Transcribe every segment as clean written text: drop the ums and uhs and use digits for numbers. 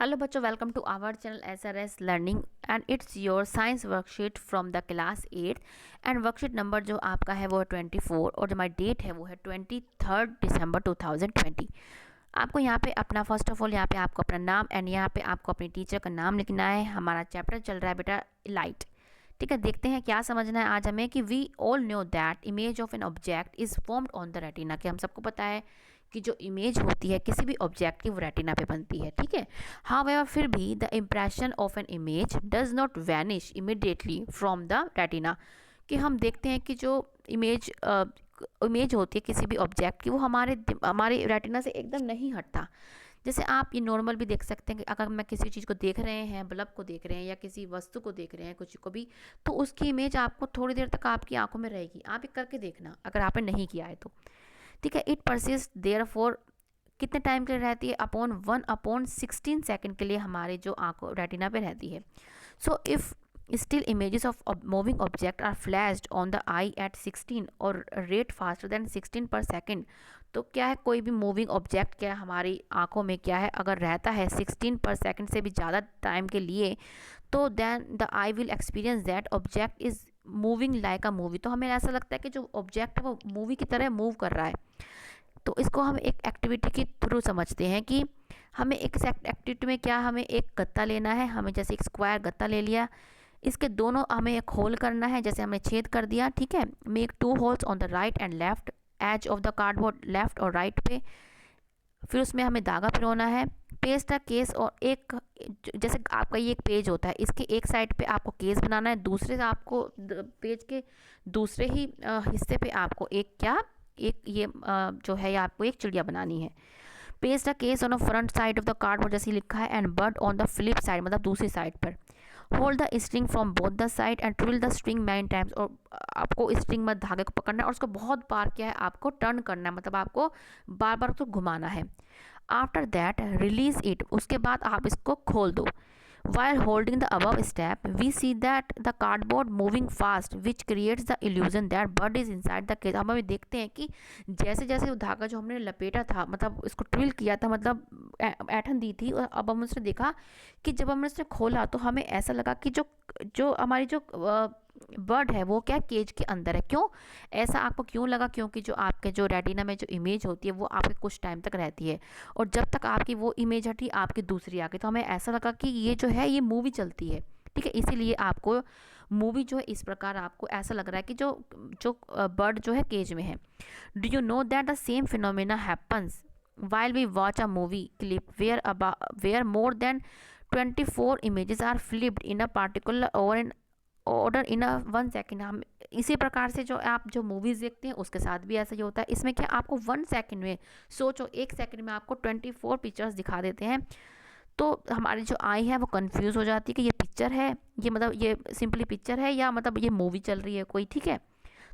Hello बच्चों, welcome to our channel SRS learning and it's your science worksheet from the class 8 and worksheet number जो आपका है वो है 24 और जो हमारी डेट है वो है 23 दिसंबर 2020। आपको यहाँ पे अपना फर्स्ट ऑफ ऑल यहाँ पे आपको अपना नाम एंड यहाँ पे आपको अपनी टीचर का नाम लिखना है। हमारा चैप्टर चल रहा है बेटा लाइट। ठीक है, देखते हैं क्या समझना है आज हमें कि we all know that image of an object is formed on the retina. कि हम सबको पता है कि जो इमेज होती है किसी भी ऑब्जेक्ट की वो रेटिना पे बनती है। ठीक है, हाउएवर फिर भी the impression of an image does not vanish immediately from the retina. कि हम देखते हैं कि जो इमेज होती है किसी भी ऑब्जेक्ट की वो हमारे रेटिना से एकदम नहीं हटता। जैसे आप ये नॉर्मल भी देख सकते हैं कि अगर मैं किसी चीज़ को देख रहे हैं, बल्ब को देख रहे हैं या किसी वस्तु को देख रहे हैं कुछ को भी, तो उसकी इमेज आपको थोड़ी देर तक आपकी आंखों में रहेगी। आप ये करके देखना अगर आपने नहीं किया है तो। ठीक है, इट परसिस्ट देयर फॉर कितने टाइम के लिए रहती है? अपॉन 1/16 सेकेंड के लिए हमारे जो आंखों रेटिना पे रहती है। So if still images of moving object are flashed on the eye at 16 और rate faster than 16 per second, तो क्या है कोई भी मूविंग ऑब्जेक्ट क्या हमारी आंखों में क्या है अगर रहता है 16 पर सेकेंड से भी ज़्यादा टाइम के लिए, तो then the eye will experience that object is moving like a movie. तो हमें ऐसा लगता है कि जो ऑब्जेक्ट है वो मूवी की तरह मूव कर रहा है। तो इसको हम एक एक्टिविटी के थ्रू समझते हैं कि हमें एक एक्टिविटी में क्या, हमें एक गत्ता लेना है। हमें जैसे एक स्क्वायर गत्ता ले लिया, इसके दोनों हमें एक होल करना है, जैसे हमने छेद कर दिया। ठीक है, make 2 holes on the right and left edge of the cardboard, left और राइट पे। फिर उसमें हमें धागा पिरोना है, पेस्ट का केस, और एक जैसे आपका ये एक पेज होता है, इसके एक साइड पे आपको केस बनाना है, दूसरे से आपको पेज के दूसरे ही हिस्से पे आपको एक ये जो है आपको एक चिड़िया बनानी है। Paste the case on the front side of the cardboard जैसे लिखा है, and bird on the flip side मतलब दूसरी साइड पर। Hold the string from both the side and twill the string many times, और आपको स्ट्रिंग में धागे को पकड़ना है और उसको बहुत बार क्या है आपको टर्न करना है, मतलब आपको बार बार उसको घुमाना है। आफ्टर दैट रिलीज इट, उसके बाद आप इसको खोल दो। While holding the above step, we see that the cardboard moving fast, which creates the illusion that bird is inside the cage। हम अभी देखते हैं कि जैसे जैसे वो धागा जो हमने लपेटा था, मतलब इसको ट्विल किया था, मतलब ऐठन दी थी, और अब हमने उसने देखा कि जब हमने उसने खोला तो हमें ऐसा लगा कि जो जो हमारी जो बर्ड है वो क्या केज के अंदर है। क्यों ऐसा आपको क्यों लगा? क्योंकि जो आपके जो रेटिना में जो इमेज होती है वो आपके कुछ टाइम तक रहती है, और जब तक आपकी वो इमेज हटी आपकी दूसरी आ गई, तो हमें ऐसा लगा कि ये जो है ये मूवी चलती है। ठीक है, इसीलिए आपको मूवी जो है इस प्रकार आपको ऐसा लग रहा है कि जो जो बर्ड जो है केज में है। Do you know that the same phenomena happens while we watch a movie clip where more than 24 images are flipped in a particular order in a 1 second। हम इसी प्रकार से जो आप जो मूवीज़ देखते हैं उसके साथ भी ऐसा ही होता है। इसमें क्या आपको 1 सेकंड में, सोचो 1 सेकंड में आपको 24 पिक्चर्स दिखा देते हैं, तो हमारी जो आई है वो कंफ्यूज हो जाती है कि ये पिक्चर है, ये मतलब ये सिंपली पिक्चर है या मतलब ये मूवी चल रही है कोई। ठीक है,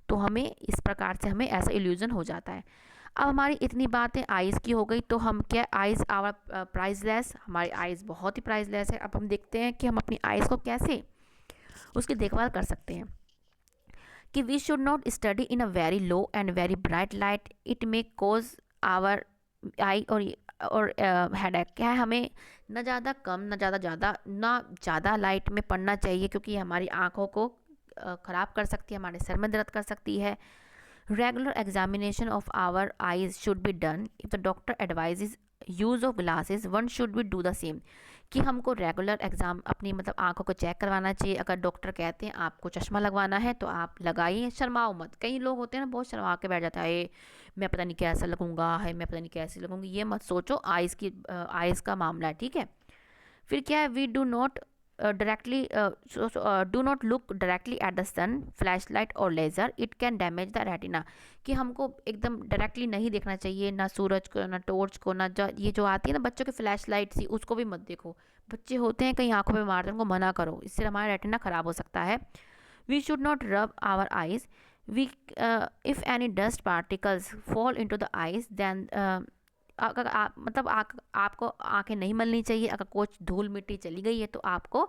तो हमें इस प्रकार से हमें ऐसा इल्यूजन हो जाता है। अब हमारी इतनी बातें आइज़ की हो गई, तो हम क्या, आइज़ आवर प्राइसलेस, हमारी आइज़ बहुत ही प्राइसलेस है। अब हम देखते हैं कि हम अपनी आइज़ को कैसे उसकी देखभाल कर सकते हैं। कि we should not study in a very low and very bright light, it may cause our eye और हेडेक। क्या है, हमें न ज़्यादा कम न ज़्यादा लाइट में पढ़ना चाहिए, क्योंकि हमारी आँखों को ख़राब कर सकती है, हमारे सर में दर्द कर सकती है। Regular examination of our eyes should be done, if the doctor advises use of glasses one should be do the same. कि हमको रेगुलर एग्जाम अपनी मतलब आंखों को चेक करवाना चाहिए। अगर डॉक्टर कहते हैं आपको चश्मा लगवाना है तो आप लगाइए, शर्माओ मत। कई लोग होते हैं ना बहुत शर्मा के बैठ जाता है, मैं पता नहीं कैसा लगूंगा, है मैं पता नहीं कैसे लगूंगी। ये मत सोचो, आइज़ का मामला है। ठीक है, फिर क्या है, we do not directly do not look directly at the sun, flash light और laser, it can damage the retina. कि हमको एकदम डायरेक्टली नहीं देखना चाहिए, ना सूरज को ना टॉर्च को, ना ये जो आती है ना बच्चों की फ्लैश लाइट सी, उसको भी मत देखो। बच्चे होते हैं कहीं आंखों में मारते हैं, उनको मना करो, इससे हमारा रेटिना ख़राब हो सकता है। We should not rub our eyes, we if any dust particles fall into the eyes then, अगर आप मतलब आपको आंखें नहीं मलनी चाहिए। अगर कुछ धूल मिट्टी चली गई है तो आपको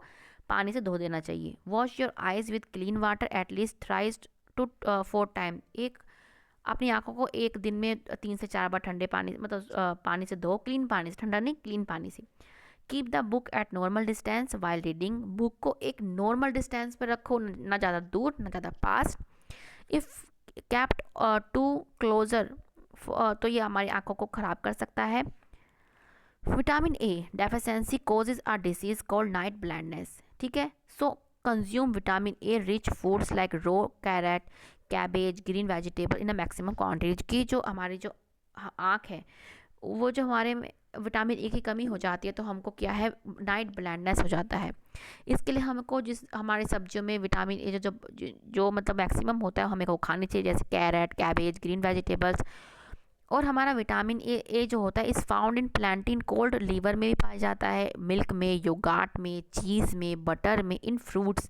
पानी से धो देना चाहिए। Wash your eyes with clean water at least thrice to 4 time, एक अपनी आंखों को एक दिन में 3 से 4 बार ठंडे पानी मतलब पानी से धो, क्लीन पानी से, ठंडा नहीं क्लीन पानी से। Keep the book eight normal distance while reading, book को एक नॉर्मल डिस्टेंस पर रखो, ना ज़्यादा दूर ना ज़्यादा पास। इफ़ कैप्ट टू क्लोजर तो ये हमारी आंखों को ख़राब कर सकता है। Vitamin A deficiency causes a disease called night blindness, ठीक है। So consume vitamin A rich foods like raw carrot, cabbage, green vegetable in a maximum quantities की जो हमारी जो आँख है वो जो हमारे में विटामिन ए की कमी हो जाती है तो हमको क्या है नाइट ब्लाइंडनेस हो जाता है। इसके लिए हमको जिस हमारी सब्जियों में विटामिन ए जो मतलब मैक्सिमम होता है हमें को खानी चाहिए, जैसे कैरेट, कैबेज, ग्रीन वेजिटेबल्स। और हमारा विटामिन ए जो होता है इस फाउंड इन प्लांटिन कोल्ड लीवर में भी पाया जाता है, मिल्क में, योगार्ट में, चीज़ में, बटर में, in fruits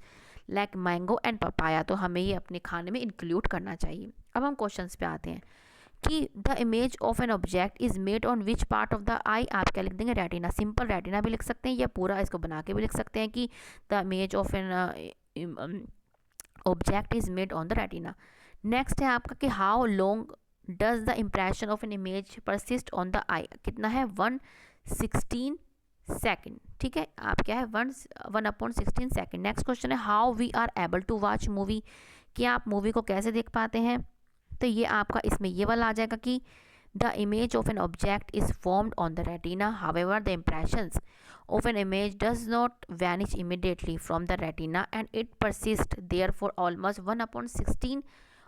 like mango and papaya. तो हमें ये अपने खाने में इंक्लूड करना चाहिए। अब हम क्वेश्चंस पे आते हैं कि the image of an object is made on which part of the eye. आप क्या लिख देंगे? रेटिना। सिंपल रेटिना भी लिख सकते हैं या पूरा इसको बना के भी लिख सकते हैं कि the image of an object is made on the retina. Next है आपका कि how long does the impression of an image persist on the eye. कितना है? 116 सेकेंड, ठीक है। आप क्या है 1/16 सेकेंड। नेक्स्ट क्वेश्चन है how we are able to watch movie, कि आप मूवी को कैसे देख पाते हैं। तो ये आपका इसमें ये वाला आ जाएगा कि the image of an object is formed on the retina, however the impressions of an image does not vanish immediately from the retina and it persists there for almost 1/16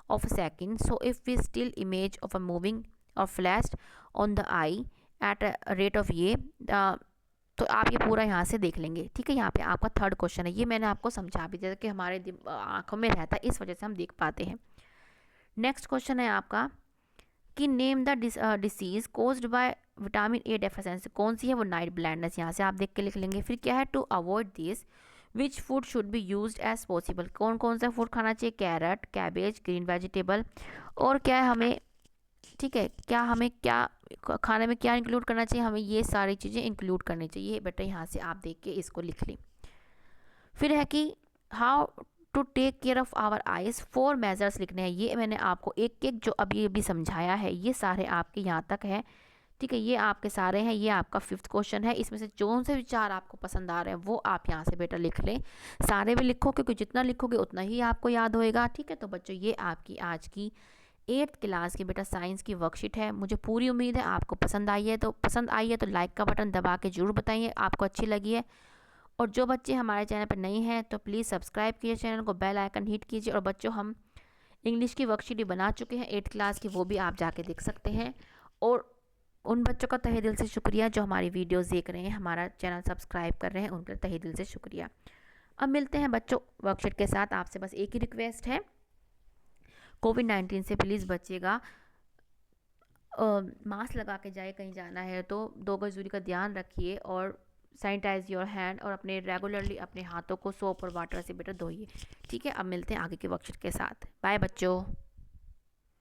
of a second. So if we still image of a moving or flashed on the eye at a rate of ये तो आप ये पूरा यहाँ से देख लेंगे, ठीक है। यहाँ पे आपका थर्ड क्वेश्चन है, ये मैंने आपको समझा भी दिया कि हमारे आँखों में रहता है, इस वजह से हम देख पाते हैं। नेक्स्ट क्वेश्चन है आपका कि name the disease caused by vitamin A deficiency. कौन सी है? वो नाइट ब्लाइंडनेस। यहाँ से आप देख के लिख लेंगे। फिर क्या है? To avoid this which food should be used as possible. कौन कौन सा फूड खाना चाहिए? Carrot, cabbage, green vegetable. और क्या है हमें, ठीक है, क्या हमें क्या खाने में क्या इंक्लूड करना चाहिए? हमें ये सारी चीज़ें इंक्लूड करनी चाहिए। बेटा यहाँ से आप देख के इसको लिख लें। फिर है कि how to take care of our eyes, 4 measures लिखने हैं। ये मैंने आपको एक एक जो अभी समझाया है ये सारे आपके यहाँ तक है, ठीक है। ये आपके सारे हैं। ये आपका 5th क्वेश्चन है। इसमें से जो से विचार आपको पसंद आ रहे हैं वो आप यहाँ से बेटा लिख लें। सारे भी लिखो क्योंकि जितना लिखोगे उतना ही आपको याद होएगा, ठीक है। तो बच्चों ये आपकी आज की 8th क्लास की बेटा साइंस की वर्कशीट है। मुझे पूरी उम्मीद है आपको पसंद आई है। तो लाइक का बटन दबा के ज़रूर बताइए आपको अच्छी लगी है। और जो बच्चे हमारे चैनल पर नए हैं तो प्लीज़ सब्सक्राइब कीजिए चैनल को, बेल आइकन हिट कीजिए। और बच्चों हम इंग्लिश की वर्कशीट भी बना चुके हैं 8th क्लास की, वो भी आप जाके देख सकते हैं। और उन बच्चों का तहे दिल से शुक्रिया जो हमारी वीडियोस देख रहे हैं, हमारा चैनल सब्सक्राइब कर रहे हैं, उनका तहे दिल से शुक्रिया। अब मिलते हैं बच्चों वर्कशीट के साथ। आपसे बस एक ही रिक्वेस्ट है, कोविड-19 से प्लीज़ बचिएगा, मास्क लगा के जाए, कहीं जाना है तो 2 गज दूरी का ध्यान रखिए और सैनिटाइज योर हैंड और अपने रेगुलरली अपने हाथों को सोप और वाटर से बेटर धोइए, ठीक है। अब मिलते हैं आगे के वर्कशीट के साथ। बाय बच्चों।